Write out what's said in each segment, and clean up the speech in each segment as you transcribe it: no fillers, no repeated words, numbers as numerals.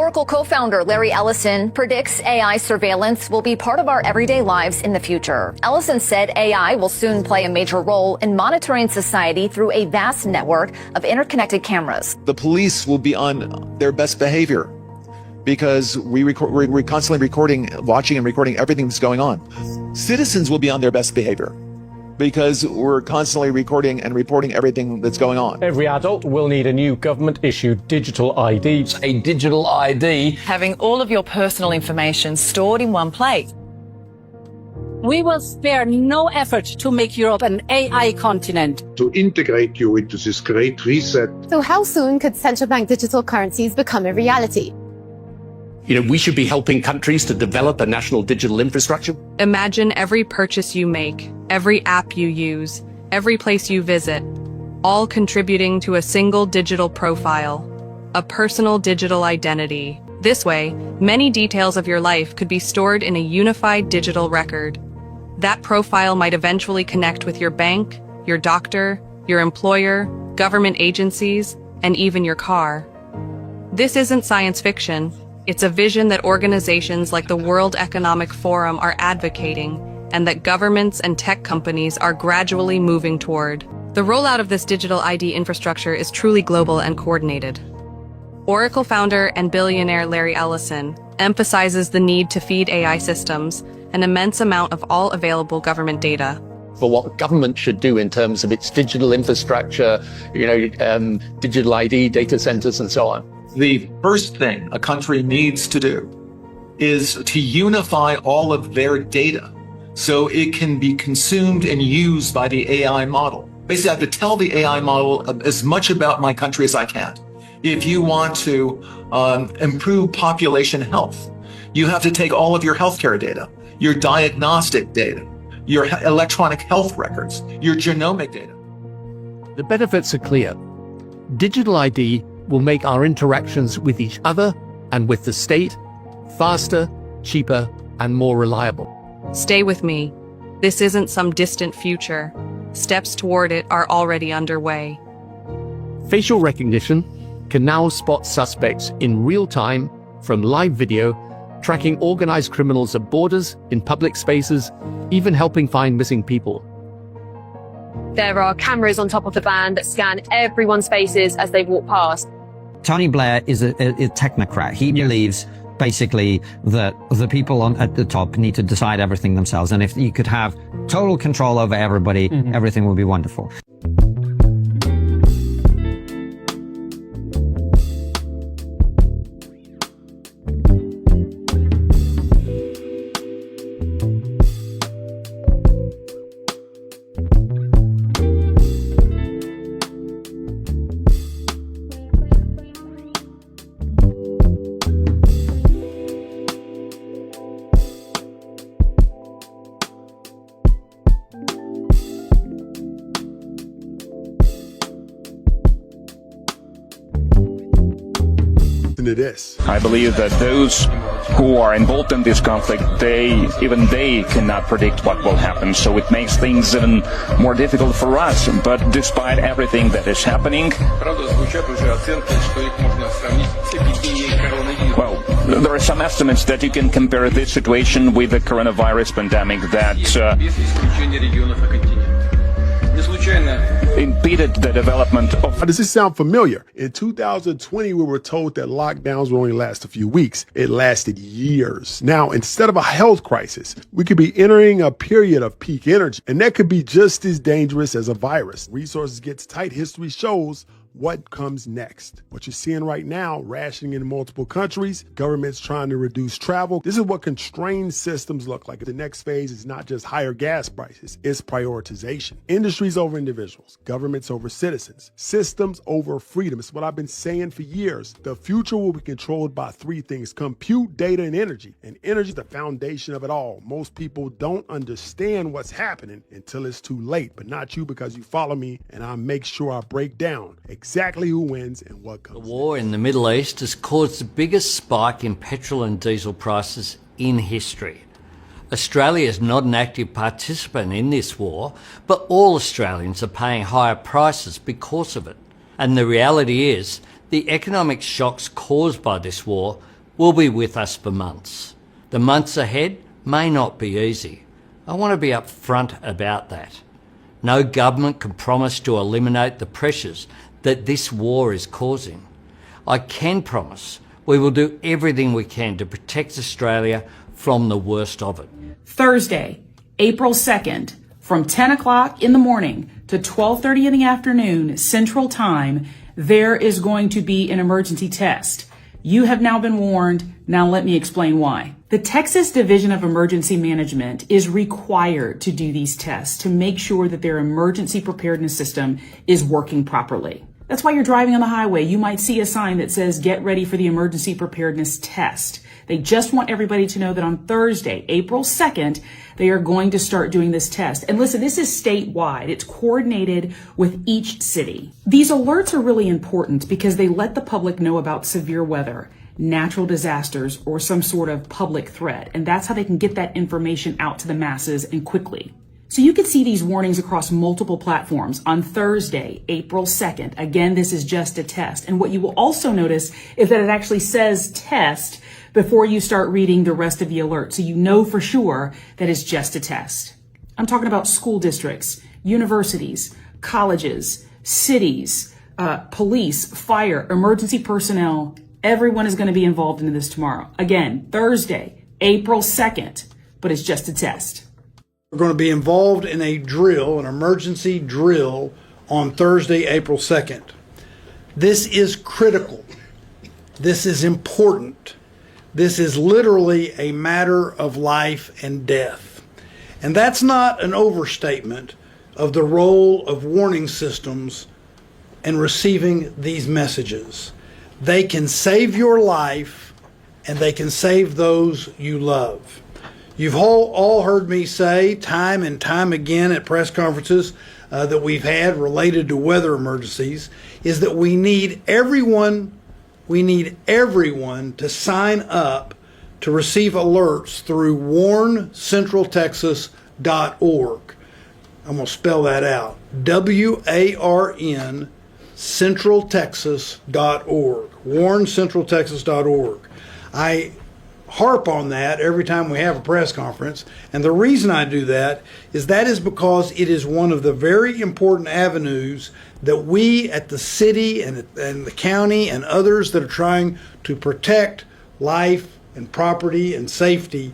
Oracle co-founder Larry Ellison predicts AI surveillance will be part of our everyday lives in the future. Ellison said AI will soon play a major role in monitoring society through a vast network of interconnected cameras. The police will be on their best behavior because we're constantly watching and recording everything that's going on. Citizens will be on their best behavior because we're constantly recording and reporting everything that's going on. Every adult will need a new government-issued digital ID. A digital ID. Having all of your personal information stored in one place. We will spare no effort to make Europe an AI continent. To integrate you into this great reset. So how soon could central bank digital currencies become a reality? We should be helping countries to develop a national digital infrastructure. Imagine every purchase you make, every app you use, every place you visit, all contributing to a single digital profile, a personal digital identity. This way, many details of your life could be stored in a unified digital record. That profile might eventually connect with your bank, your doctor, your employer, government agencies, and even your car. This isn't science fiction. It's a vision that organizations like the World Economic Forum are advocating, and that governments and tech companies are gradually moving toward. The rollout of this digital ID infrastructure is truly global and coordinated. Oracle founder and billionaire Larry Ellison emphasizes the need to feed AI systems an immense amount of all available government data. For what government should do in terms of its digital infrastructure, digital ID, data centers, and so on. The first thing a country needs to do is to unify all of their data so it can be consumed and used by the AI model. Basically, I have to tell the AI model as much about my country as I can. If you want to improve population health, you have to take all of your healthcare data, your diagnostic data, your electronic health records, your genomic data. The benefits are clear. Digital ID will make our interactions with each other and with the state faster, cheaper, and more reliable. Stay with me. This isn't some distant future. Steps toward it are already underway. Facial recognition can now spot suspects in real time from live video, tracking organized criminals at borders, in public spaces, even helping find missing people. There are cameras on top of the van that scan everyone's faces as they walk past. Tony Blair is a technocrat. He believes basically that the people at the top need to decide everything themselves. And if you could have total control over everybody, everything would be wonderful. To this. I believe that those who are involved in this conflict, even they cannot predict what will happen. So it makes things even more difficult for us. But despite everything that is happening, well, there are some estimates that you can compare this situation with the coronavirus pandemic that impeded the development of... Does this sound familiar? In 2020, we were told that lockdowns would only last a few weeks. It lasted years. Now, instead of a health crisis, we could be entering a period of peak energy, and that could be just as dangerous as a virus. Resources gets tight. History shows what comes next. What you're seeing right now, rationing in multiple countries, governments trying to reduce travel. This is what constrained systems look like. The next phase is not just higher gas prices, it's prioritization. Industries over individuals, governments over citizens, systems over freedom. It's what I've been saying for years. The future will be controlled by three things: compute, data, and energy. And energy is the foundation of it all. Most people don't understand what's happening until it's too late, but not you, because you follow me and I make sure I break down exactly who wins and what comes. The war in the Middle East has caused the biggest spike in petrol and diesel prices in history. Australia is not an active participant in this war, but all Australians are paying higher prices because of it. And the reality is, the economic shocks caused by this war will be with us for months. The months ahead may not be easy. I want to be upfront about that. No government can promise to eliminate the pressures that this war is causing. I can promise we will do everything we can to protect Australia from the worst of it. Thursday, April 2nd, from 10 o'clock in the morning to 12:30 in the afternoon Central Time, there is going to be an emergency test. You have now been warned. Now let me explain why. The Texas Division of Emergency Management is required to do these tests to make sure that their emergency preparedness system is working properly. That's why you're driving on the highway. You might see a sign that says, "Get ready for the emergency preparedness test." They just want everybody to know that on Thursday, April 2nd, they are going to start doing this test. And listen, this is statewide. It's coordinated with each city. These alerts are really important because they let the public know about severe weather, natural disasters, or some sort of public threat. And that's how they can get that information out to the masses and quickly. So you can see these warnings across multiple platforms on Thursday, April 2nd. Again, this is just a test. And what you will also notice is that it actually says test before you start reading the rest of the alert. So you know for sure that it's just a test. I'm talking about school districts, universities, colleges, cities, police, fire, emergency personnel. Everyone is going to be involved in this tomorrow. Again, Thursday, April 2nd, but it's just a test. We're going to be involved in a drill, an emergency drill, on Thursday, April 2nd. This is critical. This is important. This is literally a matter of life and death. And that's not an overstatement of the role of warning systems and receiving these messages. They can save your life and they can save those you love. You've all heard me say time and time again at press conferences that we've had related to weather emergencies is that we need everyone to sign up to receive alerts through warncentraltexas.org. I'm going to spell that out. WARN centraltexas.org. warncentraltexas.org. I harp on that every time we have a press conference, and the reason I do that is because it is one of the very important avenues that we at the city and the county and others that are trying to protect life and property and safety,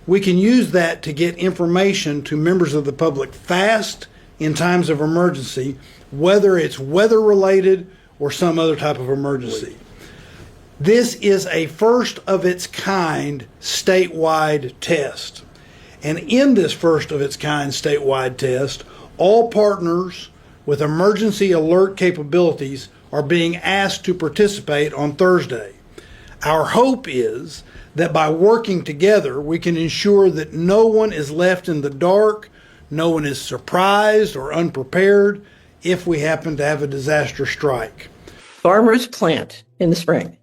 we can use that to get information to members of the public fast in times of emergency, whether it's weather related or some other type of emergency. This is a first of its kind statewide test. And in this first of its kind statewide test, all partners with emergency alert capabilities are being asked to participate on Thursday. Our hope is that by working together, we can ensure that no one is left in the dark, no one is surprised or unprepared if we happen to have a disaster strike. Farmers plant in the spring.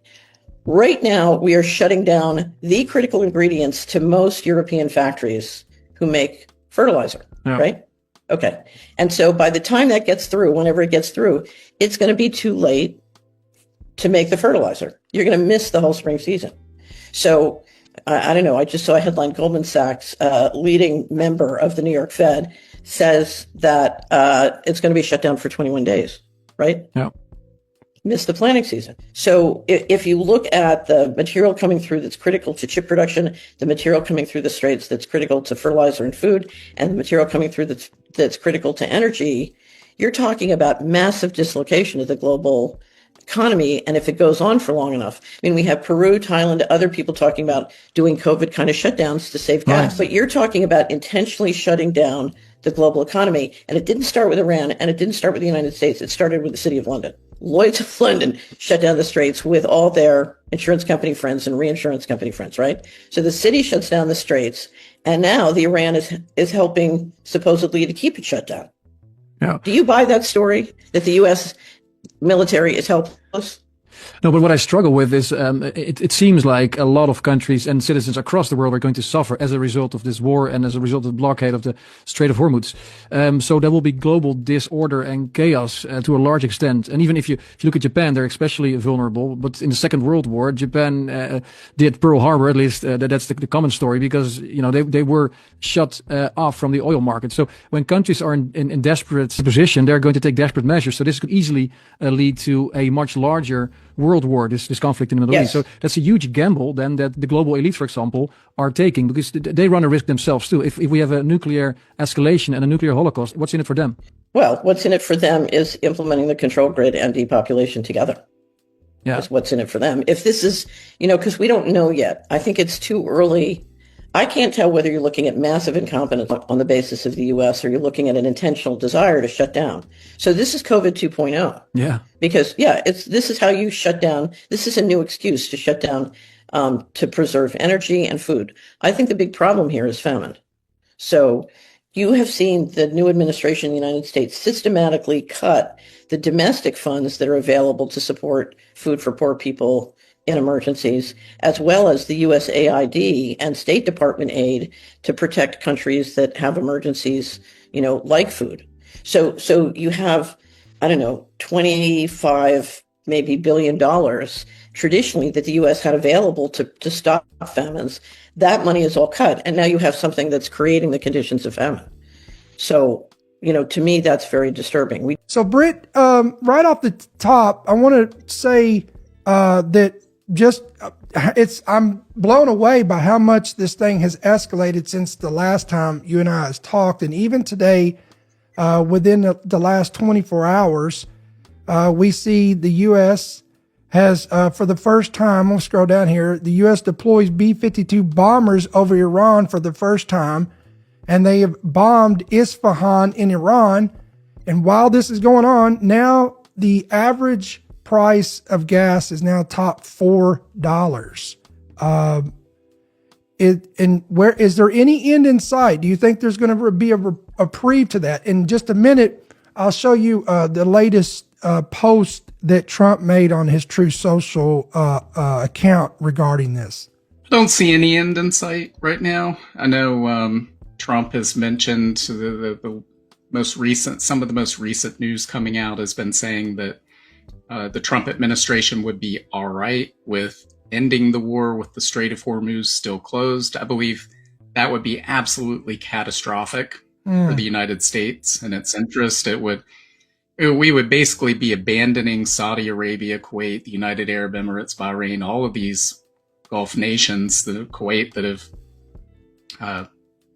Right now, we are shutting down the critical ingredients to most European factories who make fertilizer, right? Okay. And so by the time that gets through, whenever it gets through, it's going to be too late to make the fertilizer. You're going to miss the whole spring season. So I don't know. I just saw a headline, Goldman Sachs, leading member of the New York Fed, says that it's going to be shut down for 21 days, right? Yeah. Miss the planting season. So if you look at the material coming through that's critical to chip production, the material coming through the straits that's critical to fertilizer and food, and the material coming through that's critical to energy, you're talking about massive dislocation of the global economy. And if it goes on for long enough, I mean, we have Peru, Thailand, other people talking about doing COVID kind of shutdowns to save gas, but you're talking about intentionally shutting down the global economy. And it didn't start with Iran, and it didn't start with the United States. It started with the City of London. Lloyd's of London shut down the straits with all their insurance company friends and reinsurance company friends, right? So the city shuts down the straits, and now the Iran is helping supposedly to keep it shut down. Yeah. Do you buy that story that the U.S. military is helpless? No, but what I struggle with is it seems like a lot of countries and citizens across the world are going to suffer as a result of this war and as a result of the blockade of the Strait of Hormuz. So there will be global disorder and chaos to a large extent. And even if you look at Japan, they're especially vulnerable. But in the Second World War, Japan did Pearl Harbor, at least that's the common story, because they were shut off from the oil market. So when countries are in desperate position, they're going to take desperate measures. So this could easily lead to a much larger world war, this conflict in the Middle East. So that's a huge gamble then that the global elite, for example, are taking, because they run a risk themselves too. If we have a nuclear escalation and a nuclear holocaust, what's in it for them? Well, what's in it for them is implementing the control grid and depopulation together. Yeah. That's what's in it for them. If this is, because we don't know yet. I think it's too early. I can't tell whether you're looking at massive incompetence on the basis of the U.S. or you're looking at an intentional desire to shut down. So this is COVID 2.0. Yeah. Because, this is how you shut down. This is a new excuse to shut down to preserve energy and food. I think the big problem here is famine. So you have seen the new administration in the United States systematically cut the domestic funds that are available to support food for poor people in emergencies, as well as the USAID and State Department aid to protect countries that have emergencies, like food. So you have, 25 maybe $1 billion traditionally that the U.S. had available to stop famines. That money is all cut, and now you have something that's creating the conditions of famine. So, to me, that's very disturbing. So, Britt, right off the top, I want to say that I'm blown away by how much this thing has escalated since the last time you and I has talked. And even today, within the last 24 hours, we see the U.S. has, for the first time, we'll scroll down here, the U.S. deploys B-52 bombers over Iran for the first time, and they have bombed Isfahan in Iran. And while this is going on, now the average price of gas is now top $4. And where is there any end in sight? Do you think there's going to be a reprieve to that? In just a minute, I'll show you the latest post that Trump made on his Truth Social account regarding this. I don't see any end in sight right now. I know Trump has mentioned the most recent, some of the most recent news coming out has been saying that the Trump administration would be all right with ending the war with the Strait of Hormuz still closed. I believe that would be absolutely catastrophic for the United States and its interest. We would basically be abandoning Saudi Arabia, Kuwait, the United Arab Emirates, Bahrain, all of these Gulf nations, the Kuwait that have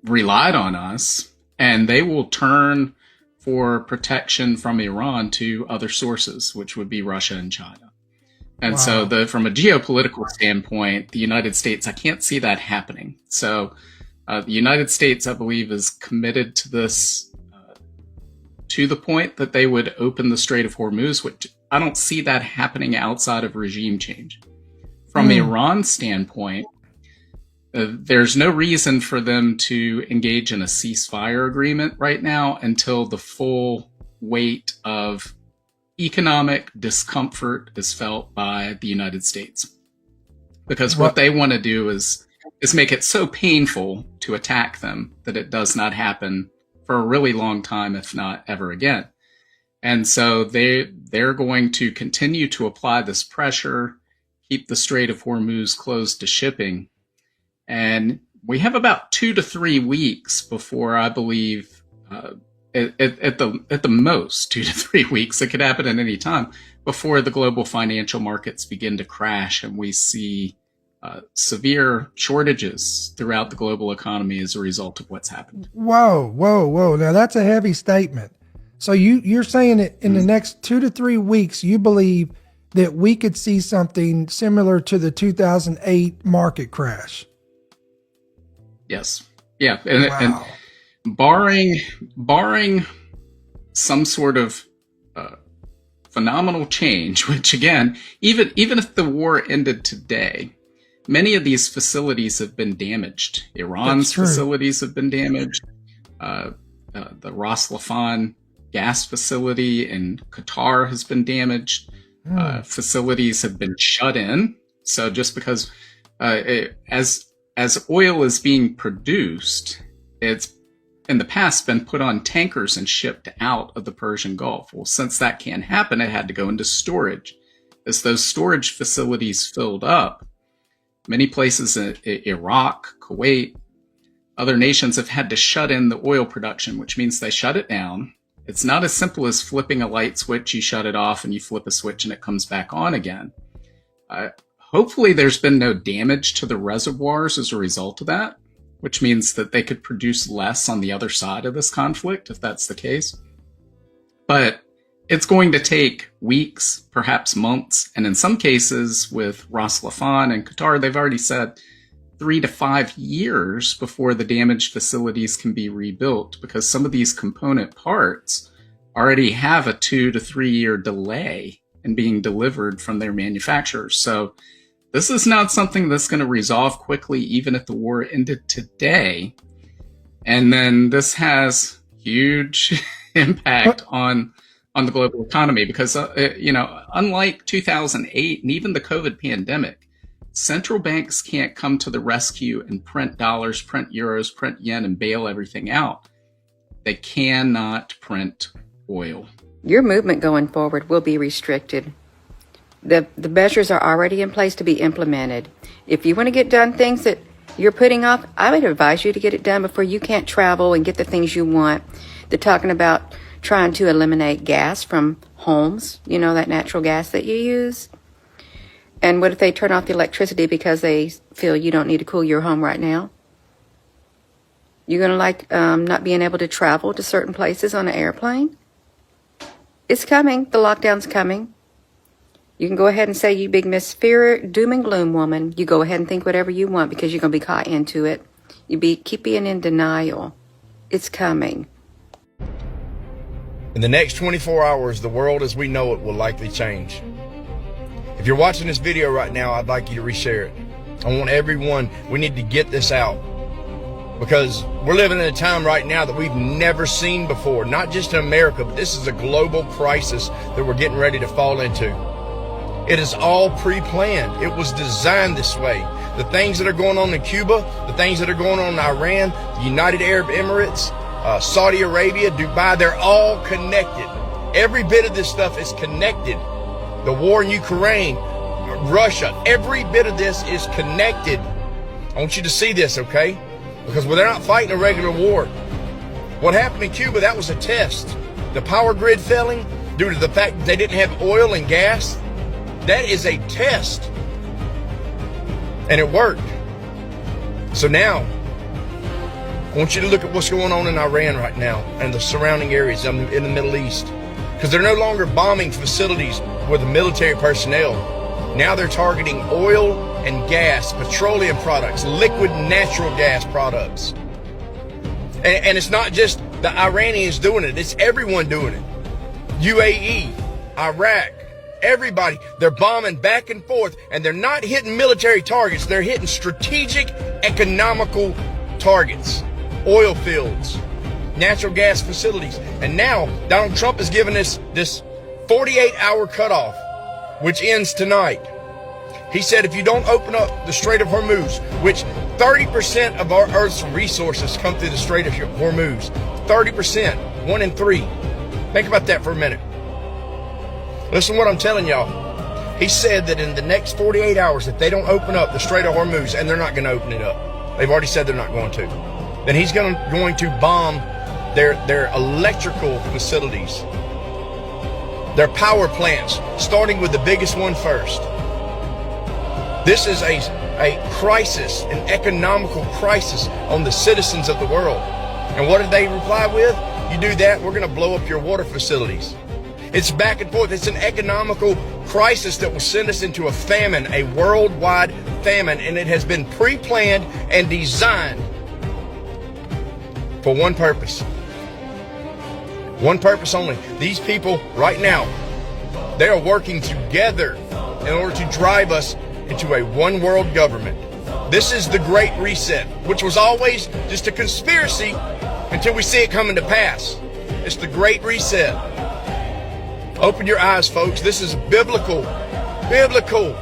relied on us, and they will turn for protection from Iran to other sources, which would be Russia and China. And so from a geopolitical standpoint, the United States, I can't see that happening. So the United States, I believe, is committed to this to the point that they would open the Strait of Hormuz, which I don't see that happening outside of regime change. From Iran's standpoint, there's no reason for them to engage in a ceasefire agreement right now until the full weight of economic discomfort is felt by the United States. Because what they want to do is make it so painful to attack them that it does not happen for a really long time, if not ever again. And so they're going to continue to apply this pressure, keep the Strait of Hormuz closed to shipping. And we have about 2 to 3 weeks before, I believe, at the most 2 to 3 weeks, it could happen at any time, before the global financial markets begin to crash and we see severe shortages throughout the global economy as a result of what's happened. Whoa. Now that's a heavy statement. So you're saying that in the next 2 to 3 weeks, you believe that we could see something similar to the 2008 market crash? Yes. Yeah. And barring some sort of phenomenal change, which again, even if the war ended today, many of these facilities have been damaged. Iran's facilities have been damaged. The Ras Laffan gas facility in Qatar has been damaged. Facilities have been shut in. So just because as oil is being produced, it's in the past been put on tankers and shipped out of the Persian Gulf. Well, since that can't happen, it had to go into storage. As those storage facilities filled up, many places in Iraq, Kuwait, other nations have had to shut in the oil production, which means they shut it down. It's not as simple as flipping a light switch. You shut it off and you flip a switch and it comes back on again. Hopefully there's been no damage to the reservoirs as a result of that, which means that they could produce less on the other side of this conflict, if that's the case. But it's going to take weeks, perhaps months, and in some cases with Ras Laffan and Qatar, they've already said 3 to 5 years before the damaged facilities can be rebuilt, because some of these component parts already have a 2 to 3 year delay in being delivered from their manufacturers. So this is not something that's going to resolve quickly, even if the war ended today. And then this has huge impact on the global economy because, unlike 2008 and even the COVID pandemic, central banks can't come to the rescue and print dollars, print euros, print yen, and bail everything out. They cannot print oil. Your movement going forward will be restricted. The measures are already in place to be implemented. If you want to get done things that you're putting off, I would advise you to get it done before you can't travel and get the things you want. They're talking about trying to eliminate gas from homes, that natural gas that you use. And what if they turn off the electricity because they feel you don't need to cool your home right now? You're going to like not being able to travel to certain places on an airplane? It's coming. The lockdown's coming. You can go ahead and say, you big Miss Fear, doom and gloom woman. You go ahead and think whatever you want because you're going to be caught into it. Keep being in denial. It's coming. In the next 24 hours, the world as we know it will likely change. If you're watching this video right now, I'd like you to reshare it. I want everyone, we need to get this out. Because we're living in a time right now that we've never seen before. Not just in America, but this is a global crisis that we're getting ready to fall into. It is all pre-planned. It was designed this way. The things that are going on in Cuba, the things that are going on in Iran, the United Arab Emirates, Saudi Arabia, Dubai, they're all connected. Every bit of this stuff is connected. The war in Ukraine, Russia, every bit of this is connected. I want you to see this, okay? Because they're not fighting a regular war. What happened in Cuba, that was a test. The power grid failing due to the fact that they didn't have oil and gas, that is a test. And it worked. So now, I want you to look at what's going on in Iran right now and the surrounding areas in the Middle East. Because they're no longer bombing facilities with military personnel. Now they're targeting oil and gas, petroleum products, liquid natural gas products. And it's not just the Iranians doing it, it's everyone doing it. UAE, Iraq, everybody. They're bombing back and forth, and they're not hitting military targets, they're hitting strategic, economical targets. Oil fields, natural gas facilities. And now Donald Trump has given us this 48-hour cutoff, which ends tonight. He said if you don't open up the Strait of Hormuz, which 30% of our Earth's resources come through the Strait of Hormuz, 30%, 1 in 3. Think about that for a minute. Listen to what I'm telling y'all. He said that in the next 48 hours, if they don't open up the Strait of Hormuz, and they're not going to open it up, they've already said they're not going to, then he's going to bomb their electrical facilities, their power plants, starting with the biggest one first. This is a crisis, an economical crisis on the citizens of the world. And what did they reply with? You do that, we're going to blow up your water facilities. It's back and forth. It's an economical crisis that will send us into a famine, a worldwide famine, and it has been pre-planned and designed for one purpose. One purpose only. These people right now, they are working together in order to drive us into a one world government. This is the Great Reset, which was always just a conspiracy until we see it coming to pass. It's the Great Reset. Open your eyes, folks. This is biblical. Biblical.